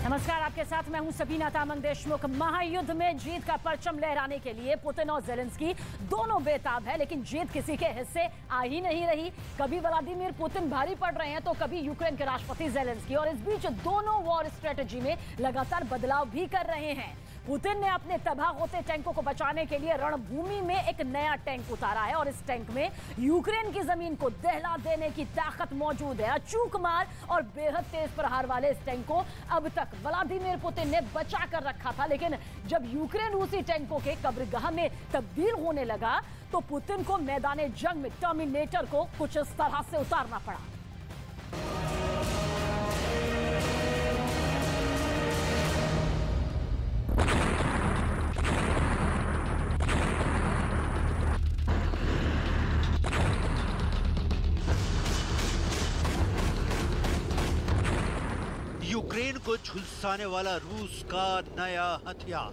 नमस्कार, आपके साथ मैं हूं सबीना तामंग देशमुख। महायुद्ध में जीत का परचम लहराने के लिए पुतिन और ज़ेलेंस्की दोनों बेताब है, लेकिन जीत किसी के हिस्से आ ही नहीं रही। कभी व्लादिमीर पुतिन भारी पड़ रहे हैं तो कभी यूक्रेन के राष्ट्रपति ज़ेलेंस्की, और इस बीच दोनों वॉर स्ट्रेटेजी में लगातार बदलाव भी कर रहे हैं। पुतिन ने अपने तबाह होते टैंकों को बचाने के लिए रणभूमि में एक नया टैंक उतारा है, और इस टैंक में यूक्रेन की जमीन को दहला देने की ताकत मौजूद है। अचूक मार और बेहद तेज प्रहार वाले इस टैंक को अब तक व्लादिमीर पुतिन ने बचा कर रखा था, लेकिन जब यूक्रेन रूसी टैंकों के कब्रगाह में तब्दील होने लगा तो पुतिन को मैदान जंग में टर्मिनेटर को कुछ इस तरह से उतारना पड़ा। यूक्रेन को झुलसाने वाला रूस का नया हथियार।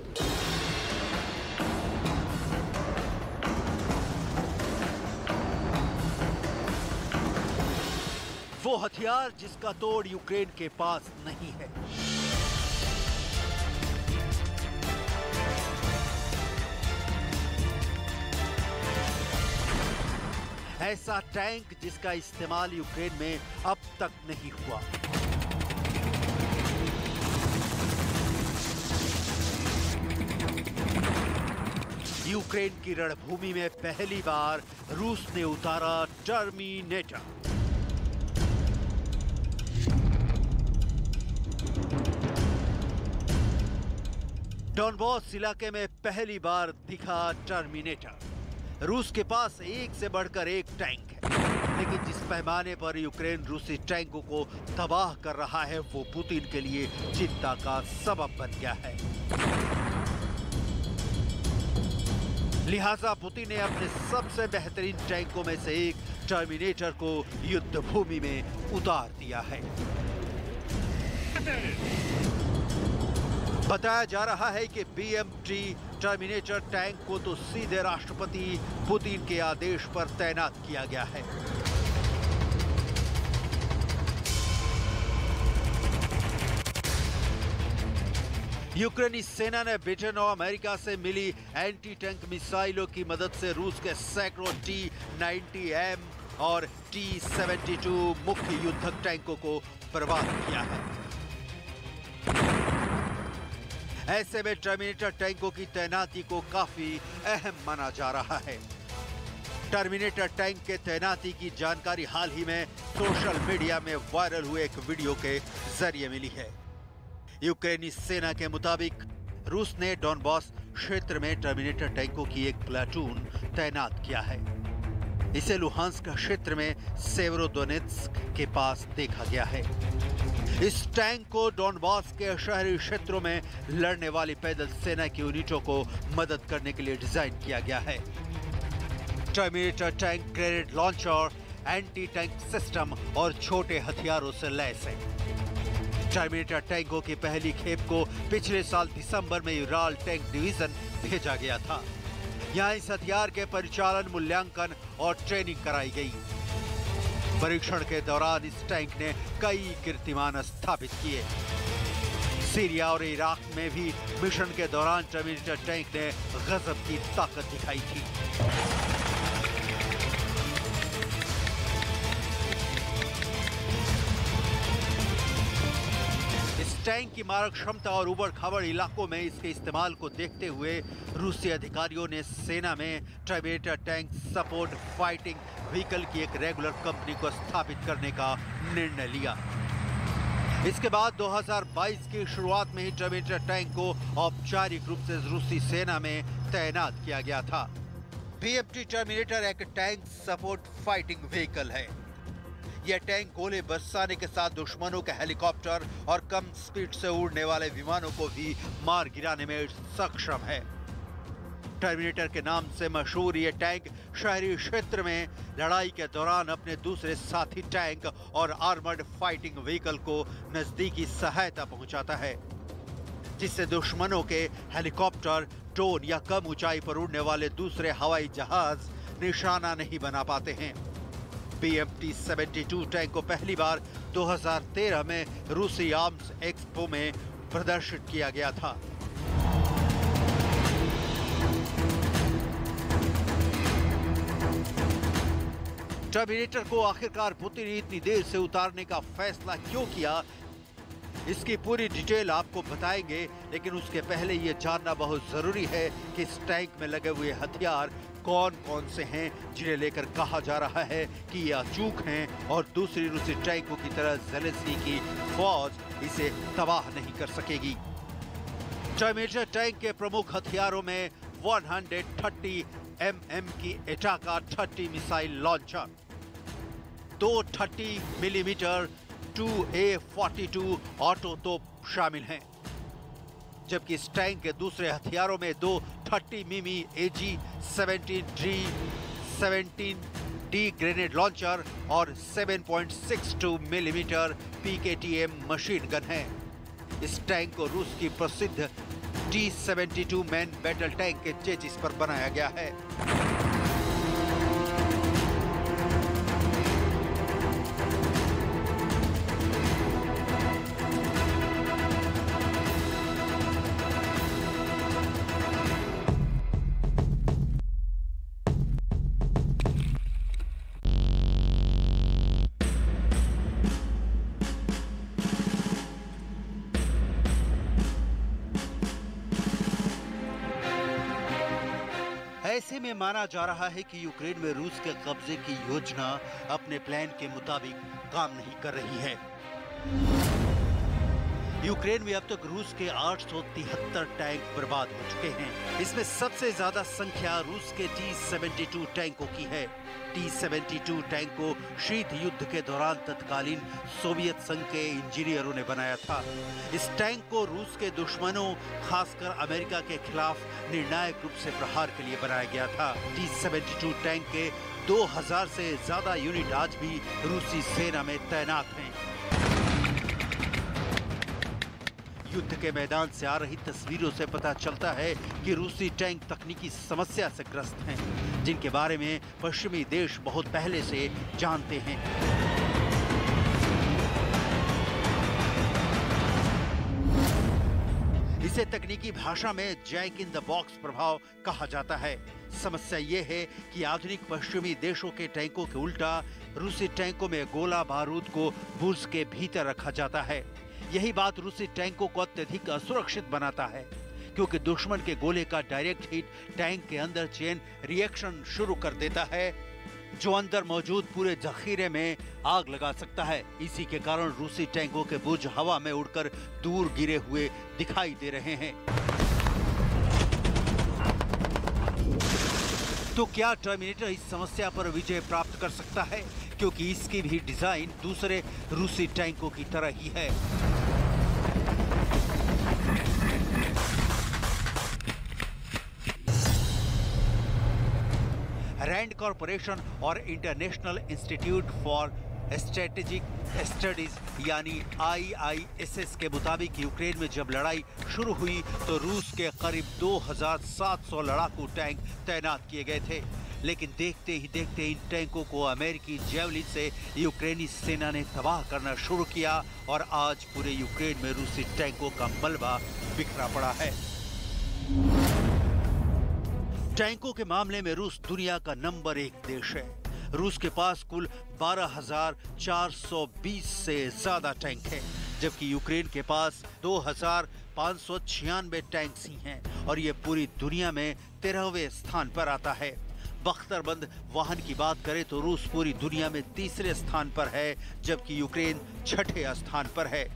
वो हथियार जिसका तोड़ यूक्रेन के पास नहीं है। ऐसा टैंक जिसका इस्तेमाल यूक्रेन में अब तक नहीं हुआ। यूक्रेन की रणभूमि में पहली बार रूस ने उतारा टर्मिनेटर। डॉनबॉस इलाके में पहली बार दिखा टर्मिनेटर। रूस के पास एक से बढ़कर एक टैंक है, लेकिन जिस पैमाने पर यूक्रेन रूसी टैंकों को तबाह कर रहा है वो पुतिन के लिए चिंता का सबब बन गया है। लिहाजा पुतिन ने अपने सबसे बेहतरीन टैंकों में से एक टर्मिनेटर को युद्ध भूमि में उतार दिया है। बताया जा रहा है कि BMT टर्मिनेटर टैंक को तो सीधे राष्ट्रपति पुतिन के आदेश पर तैनात किया गया है। यूक्रेनी सेना ने ब्रिटेन और अमेरिका से मिली एंटी टैंक मिसाइलों की मदद से रूस के सैकड़ों T-90M और T-72 मुख्य युद्धक टैंकों को बर्बाद किया है। ऐसे में टर्मिनेटर टैंकों की तैनाती को काफी अहम माना जा रहा है। टर्मिनेटर टैंक के तैनाती की जानकारी हाल ही में सोशल मीडिया में वायरल हुए एक वीडियो के जरिए मिली है। यूक्रेनी सेना के मुताबिक रूस ने डॉनबॉस क्षेत्र में टर्मिनेटर टैंकों की एक प्लाटून तैनात किया है। इसे लुहांस्क क्षेत्र में सेवेरोदोनेत्स्क के पास देखा गया है। इस टैंक को डॉनबॉस के शहरी क्षेत्रों में लड़ने वाली पैदल सेना की यूनिटों को मदद करने के लिए डिजाइन किया गया है। Terminator tank grenade launcher, anti tank system और छोटे हथियारों से लैस है। टर्मिनेटर टैंकों की पहली खेप को पिछले साल दिसंबर में यूराल टैंक डिवीजन भेजा गया था। यहां इस हथियार के परिचालन, मूल्यांकन और ट्रेनिंग कराई गई। परीक्षण के दौरान इस टैंक ने कई कीर्तिमान स्थापित किए। सीरिया और इराक में भी मिशन के दौरान टर्मिनेटर टैंक ने गजब की ताकत दिखाई थी। टैंक की मारक क्षमता और उबड़ खाबड़ इलाकों में इसके इस्तेमाल को देखते हुए रूसी अधिकारियों ने सेना में terminator tank support fighting vehicle की एक रेगुलर कंपनी को स्थापित करने का निर्णय लिया। इसके बाद 2022 की शुरुआत में ही टर्मिनेटर टैंक को औपचारिक रूप से रूसी सेना में तैनात किया गया था। BMT टर्मिनेटर एक टैंक सपोर्ट फाइटिंग व्हीकल है। यह टैंक गोले बरसाने के साथ दुश्मनों के हेलीकॉप्टर और कम स्पीड से उड़ने वाले विमानों को भी मार गिराने में सक्षम है। टर्मिनेटर के नाम से मशहूर यह टैंक शहरी क्षेत्र में लड़ाई के दौरान अपने दूसरे साथी टैंक और आर्मर्ड फाइटिंग व्हीकल को नजदीकी सहायता पहुंचाता है, जिससे दुश्मनों के हेलीकॉप्टर, ड्रोन या कम ऊंचाई पर उड़ने वाले दूसरे हवाई जहाज निशाना नहीं बना पाते हैं। BMT-72 टैंक को पहली बार 2013 में रूसी आर्म्स एक्सपो में प्रदर्शित किया गया था। टर्मिनेटर को आखिरकार पुतिन ने इतनी देर से उतारने का फैसला क्यों किया, इसकी पूरी डिटेल आपको बताएंगे, लेकिन उसके पहले ये जानना बहुत जरूरी है कि इस टैंक में लगे हुए हथियार कौन कौन से हैं जिन्हें लेकर कहा जा रहा है कि ये अचूक हैं और दूसरी रूसी टैंकों की तरह ज़ेलेंस्की की फौज इसे तबाह नहीं कर सकेगी। टर्मिनेटर टैंक के प्रमुख हथियारों में 130 mm की एटाका 30 missile launcher, 2 30 millimetre 2A-42 auto तोप शामिल हैं, जबकि इस टैंक के दूसरे हथियारों में 2 30 मिमी AG-17D ग्रेनेड लॉन्चर और 7.62 मिलीमीटर PKTM मशीन गन है। इस टैंक को रूस की प्रसिद्ध T-72 मैन बैटल टैंक के चेसिस पर बनाया गया है। ऐसे में माना जा रहा है कि यूक्रेन में रूस के कब्जे की योजना अपने प्लान के मुताबिक काम नहीं कर रही है। यूक्रेन में अब तक रूस के 873 टैंक बर्बाद हो चुके हैं। इसमें सबसे ज्यादा संख्या रूस के T-72 टैंकों की है। T-72 टैंक को शीत युद्ध के दौरान तत्कालीन सोवियत संघ के इंजीनियरों ने बनाया था। इस टैंक को रूस के दुश्मनों, खासकर अमेरिका के खिलाफ निर्णायक रूप से प्रहार के लिए बनाया गया था। T-72 टैंक के 2000 से ज्यादा यूनिट आज भी रूसी सेना में तैनात हैं। युद्ध के मैदान से आ रही तस्वीरों से पता चलता है कि रूसी टैंक तकनीकी समस्या से ग्रस्त हैं, जिनके बारे में पश्चिमी देश बहुत पहले से जानते हैं। इसे तकनीकी भाषा में जैक इन द बॉक्स प्रभाव कहा जाता है। समस्या यह है कि आधुनिक पश्चिमी देशों के टैंकों के उल्टा रूसी टैंकों में गोला बारूद को बुर्ज के भीतर रखा जाता है। यही बात रूसी टैंकों को अत्यधिक असुरक्षित बनाता है, क्योंकि दुश्मन के गोले का डायरेक्ट हिट टैंक के अंदर चेन रिएक्शन शुरू कर देता है, जो अंदर मौजूद पूरे जखीरे में आग लगा सकता है। इसी के कारण रूसी टैंकों के बुर्ज हवा में उड़कर दूर गिरे हुए दिखाई दे रहे हैं। तो क्या टर्मिनेटर इस समस्या पर विजय प्राप्त कर सकता है, क्योंकि इसकी भी डिजाइन दूसरे रूसी टैंकों की तरह ही है। रैंड कॉर्पोरेशन और international institute for strategic studies यानी IISS के मुताबिक यूक्रेन में जब लड़ाई शुरू हुई तो रूस के करीब 2700 लड़ाकू टैंक तैनात किए गए थे, लेकिन देखते ही देखते इन टैंकों को अमेरिकी जेवलिन से यूक्रेनी सेना ने तबाह करना शुरू किया और आज पूरे यूक्रेन में रूसी टैंकों का मलबा बिखरा पड़ा है। टैंकों के मामले में रूस दुनिया का नंबर 1 देश है। रूस के पास कुल 12,420 से ज्यादा टैंक हैं, जबकि यूक्रेन के पास 2,596 टैंक्स ही हैं और ये पूरी दुनिया में 13वें स्थान पर आता है। बख्तरबंद वाहन की बात करें तो रूस पूरी दुनिया में 3रे स्थान पर है, जबकि यूक्रेन 6ठे स्थान पर है।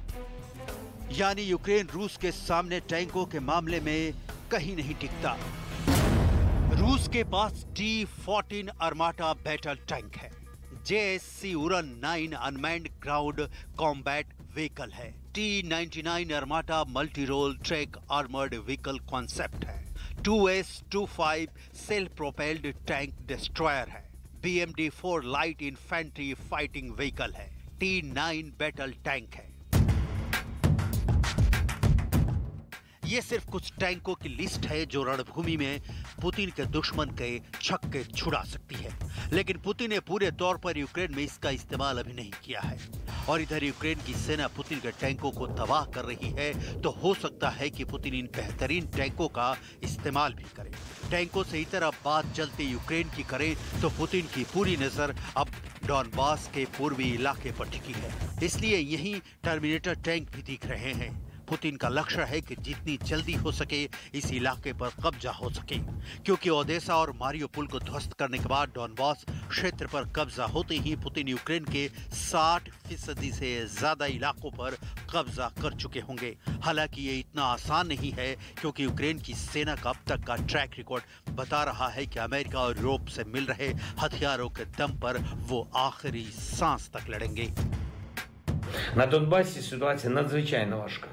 यानी यूक्रेन रूस के सामने टैंकों के मामले में कहीं नहीं टिकता। रूस के पास T-14 आर्माटा बैटल टैंक है। JSC Uran 9 unmanned ground combat vehicle है। T-99 Armata multi role track armoured vehicle concept है। 2S-25 self propelled tank destroyer है। BMD-4 light infantry fighting vehicle है। T-9 बैटल टैंक है। ये सिर्फ कुछ टैंकों की लिस्ट है जो रणभूमि में पुतिन के दुश्मन के छक्के छुड़ा सकती है। लेकिन पुतिन ने पूरे तौर पर यूक्रेन में इसका इस्तेमाल अभी नहीं किया है। और इधर यूक्रेन की सेना पुतिन के टैंकों को तबाह कर रही है, तो हो सकता है कि पुतिन इन बेहतरीन टैंकों का इस्तेमाल भी करे। टैंकों से इतर अब बात चलते यूक्रेन की करे तो पुतिन की पूरी नजर अब डॉनबास के पूर्वी इलाके पर टिकी है, इसलिए यही टर्मिनेटर टैंक भी दिख रहे हैं। पुतिन का लक्ष्य है कि जितनी जल्दी हो सके इस इलाके पर कब्जा हो सके, क्योंकि ओदेसा और मारियोपोल को ध्वस्त करने के बाद डॉनबास क्षेत्र पर कब्जा होते ही पुतिन यूक्रेन के 60% से ज्यादा इलाकों पर कब्जा कर चुके होंगे। हालांकि ये इतना आसान नहीं है, क्योंकि यूक्रेन की सेना का अब तक का ट्रैक रिकॉर्ड बता रहा है कि अमेरिका और यूरोप से मिल रहे हथियारों के दम पर वो आखिरी सांस तक लड़ेंगे। На Донбасі ситуація надзвичайно важка.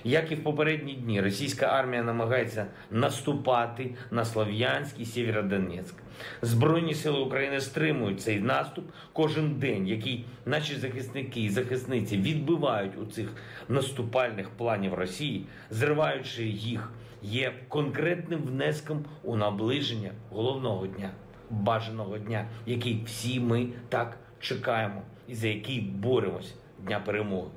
Як і в попередні дні, російська армія намагається наступати на Слов'янськ і Сєвєродонецьк. Збройні сили України стримують цей наступ кожен день, який наші захисники і захисниці відбивають у цих наступальних планів Росії, зриваючи їх, є конкретним внеском у наближення головного дня, бажаного дня, який всі ми так чекаємо і за який боремось, дня перемоги.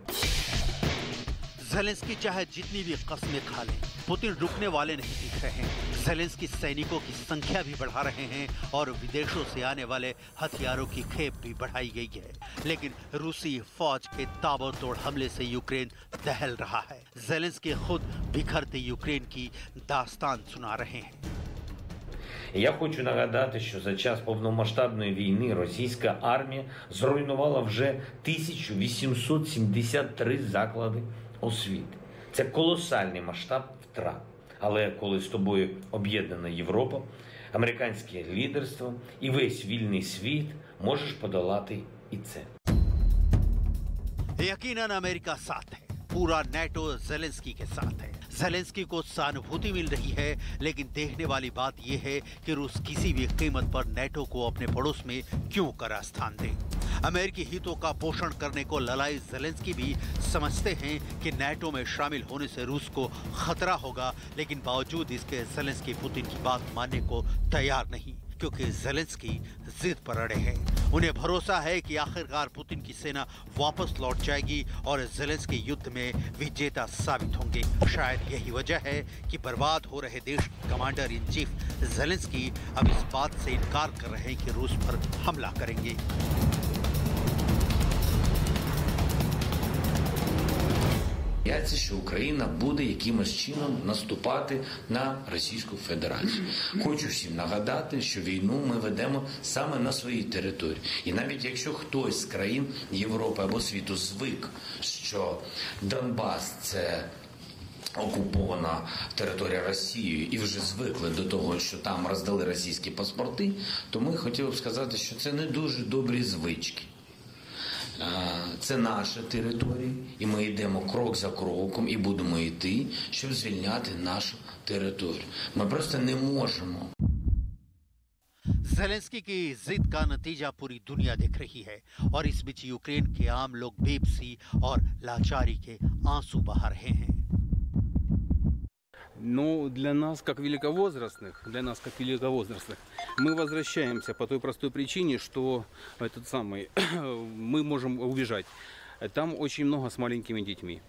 ज़ेलेंस्की चाहे जितनी भी कस्में खा लें, पुतिन रुकने वाले नहीं दिख रहे हैं। ज़ेलेंस्की सैनिकों की संख्या भी बढ़ा रहे हैं और विदेशों से आने वाले हथियारों की खेप भी बढ़ाई गई है, लेकिन रूसी फौज के ताबड़तोड़ हमले से यूक्रेन दहल रहा है। ज़ेलेंस्की खुद बिखरते यूक्रेन की दास्तान सुना रहे हैं। Я хочу нагадати, що за час повномасштабної війни російська армія зруйнувала вже 1873 заклади освіти. Це колосальний масштаб втрат. Але коли з тобою об'єднана Європа, американське лідерство і весь вільний світ, можеш подолати і це. यकीनन अमेरिका साथ है, पूरा नेटो ज़ेलेंस्की के साथ है। ज़ेलेंस्की को सहानुभूति मिल रही है, लेकिन देखने वाली बात यह है कि रूस किसी भी कीमत पर नेटो को अपने पड़ोस में क्यों कर स्थान दे। अमेरिकी हितों का पोषण करने को ललाई ज़ेलेंस्की भी समझते हैं कि नेटो में शामिल होने से रूस को खतरा होगा, लेकिन बावजूद इसके ज़ेलेंस्की पुतिन की बात मानने को तैयार नहीं, क्योंकि ज़ेलेंस्की जिद पर अड़े हैं। उन्हें भरोसा है कि आखिरकार पुतिन की सेना वापस लौट जाएगी और ज़ेलेंस्की युद्ध में विजेता साबित होंगे। शायद यही वजह है कि बर्बाद हो रहे देश के कमांडर इन चीफ ज़ेलेंस्की अब इस बात से इनकार कर रहे हैं कि रूस पर हमला करेंगे। Бояться, що Україна буде якимось чином наступати на Російську Федерацію. Хочу всім нагадати, що війну ми ведемо саме на своїй території. І навіть якщо хтось з країн Європи або світу звик, що Донбас – це окупована територія Росією і вже звикли до того, що там роздали російські паспорти, то ми хотіли б сказати, що це не дуже добрі звички. Це наша територія, і ми йдемо крок за кроком і будемо йти, щоб звільняти нашу територію. Ми просто не можемо. ज़ेलेंस्की की जिद का नतीजा पूरी दुनिया देख रही है और इस बीच यूक्रेन के आम लोग बेबसी और लाचारी के आंसू बहा रहे हैं। Но для нас, как великовозрастных, мы возвращаемся по той простой причине, что мы можем убежать. Там очень много с маленькими детьми.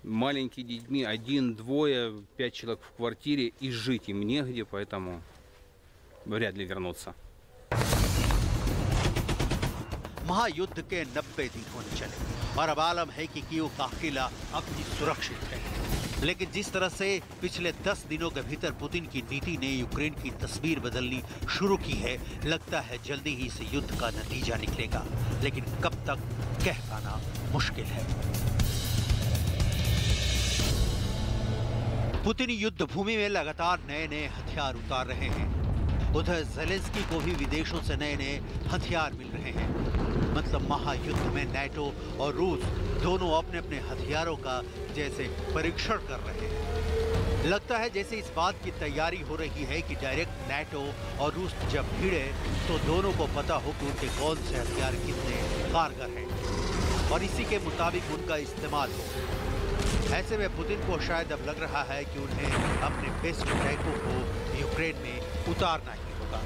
Маленькие детьми, 1, 2, 5 человек в квартире, и жить им негде, поэтому вряд ли вернуться. महायुद्ध के 90 दिन होने चले और अब आलम है कि कीव का किला अब भी सुरक्षित है, लेकिन जिस तरह से पिछले 10 दिनों के भीतर पुतिन की नीति ने यूक्रेन की तस्वीर बदलनी शुरू की है, लगता है जल्दी ही इस युद्ध का नतीजा निकलेगा, लेकिन कब तक कह पाना मुश्किल है। पुतिन युद्ध भूमि में लगातार नए नए हथियार उतार रहे हैं। उधर ज़ेलेंस्की को भी विदेशों से नए नए हथियार मिल रहे हैं। मतलब महायुद्ध में नेटो और रूस दोनों अपने अपने हथियारों का जैसे परीक्षण कर रहे हैं। लगता है जैसे इस बात की तैयारी हो रही है कि डायरेक्ट नेटो और रूस जब भिड़े तो दोनों को पता हो कि उनके कौन से हथियार कितने कारगर हैं और इसी के मुताबिक उनका इस्तेमाल हो। ऐसे में पुतिन को शायद अब लग रहा है कि उन्हें अपने बेस्ट टैंकों को यूक्रेन में उतारना ही होगा।